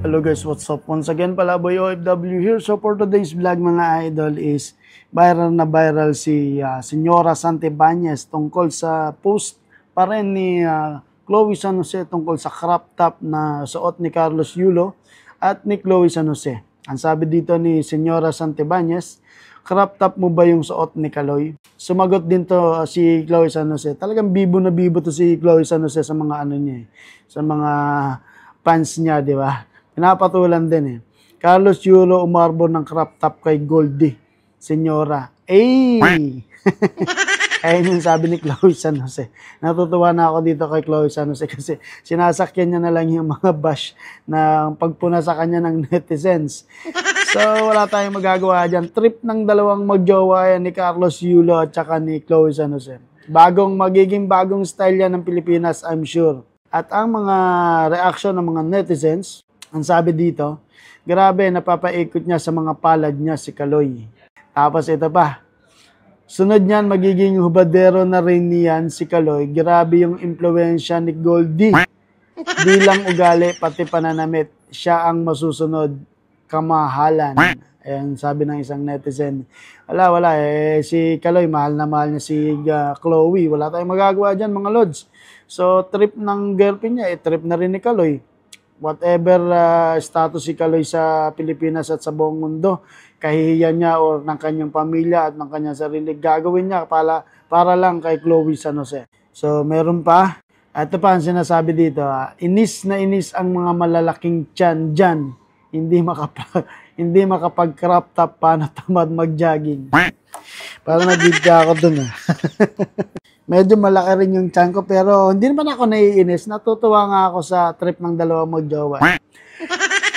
Hello guys, what's up? Once again, Palaboy OFW here. So for today's vlog mga idol is viral na viral si Senyora Santibanez tungkol sa post pa rin ni Chloe San Jose tungkol sa crop top na suot ni Carlos Yulo at ni Chloe San Jose. Ang sabi dito ni Senyora Santibanez, crop top mo ba yung suot ni Kaloy? Sumagot din to si Chloe San Jose. Talagang bibo na bibo to si Chloe San Jose sa mga ano niya, sa mga fans niya, di ba? Pinapatulan din eh. Carlos Yulo umarbor ng crop top kay Goldie Senyora. Ay! Ayun yung sabi ni Chloe San Jose. Natutuwa na ako dito kay Chloe San Jose kasi sinasakyan niya na lang yung mga bash na pagpuna sa kanya ng netizens. So, wala tayong magagawa dyan. Trip ng dalawang magjowa yan ni Carlos Yulo at saka ni Chloe San Jose. Magiging bagong style yan ng Pilipinas, I'm sure. At ang mga reaction ng mga netizens, ang sabi dito, grabe, napapaikot niya sa mga palad niya si Kaloy. Tapos ito pa, sunod niyan, magiging hubadero na rin niyan si Kaloy. Grabe yung impluensya ni Goldie. Di lang ugali, pati pananamit. Siya ang masusunod, kamahalan. Ayan, sabi ng isang netizen. Wala. Si Kaloy, mahal na mahal niya si Chloe. Wala tayong magagawa dyan, mga lods. So, trip ng girlfriend niya, trip na rin ni Kaloy. Whatever status si Kaloy sa Pilipinas at sa buong mundo, kahihiyan niya o ng kanyang pamilya at ng kanyang sarili, gagawin niya para lang kay Chloe San Jose. So, meron pa. Ito pa ang sinasabi dito, inis na inis ang mga malalaking tiyan dyan. Hindi makapag-crop top pa na tamad mag-jogging. Parang nagigya ako dun. Medyo malaki rin yung tiyan ko pero hindi naman ako naiinis. Natutuwa nga ako sa trip ng dalawang magjowa.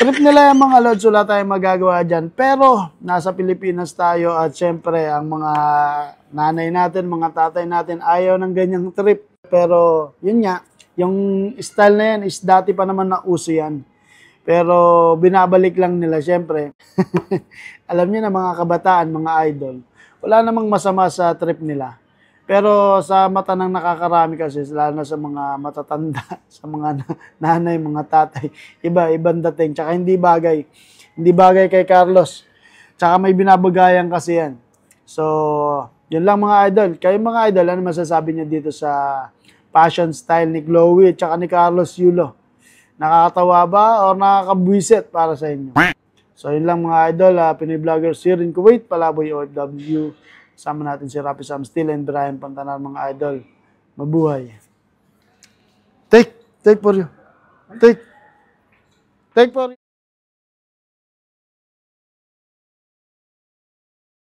Trip nila yung mga lods, wala tayong magagawa dyan. Pero nasa Pilipinas tayo at syempre ang mga nanay natin, mga tatay natin ayaw ng ganyang trip. Pero yun nga, yung style na yan is dati pa naman na uso yan. Pero binabalik lang nila syempre. Alam niyo na mga kabataan, mga idol, wala namang masama sa trip nila. Pero sa mata ng nakakarami kasi, lalo na sa mga matatanda, sa mga nanay, mga tatay, ibang dating. Tsaka hindi bagay kay Carlos. Tsaka may binabagayan kasi yan. So, yun lang mga idol. Kayo mga idol, ano masasabi niyo dito sa fashion style ni Chloe at tsaka ni Carlos Yulo? Nakakatawa ba o nakakabwisit para sa inyo? So, yun lang mga idol. Pinoy Vloggers here in Kuwait, Palaboy OFW. Sama natin si Rapi Sam Still and Brian Pantanar, mga idol. Mabuhay. Take for you. Take for you.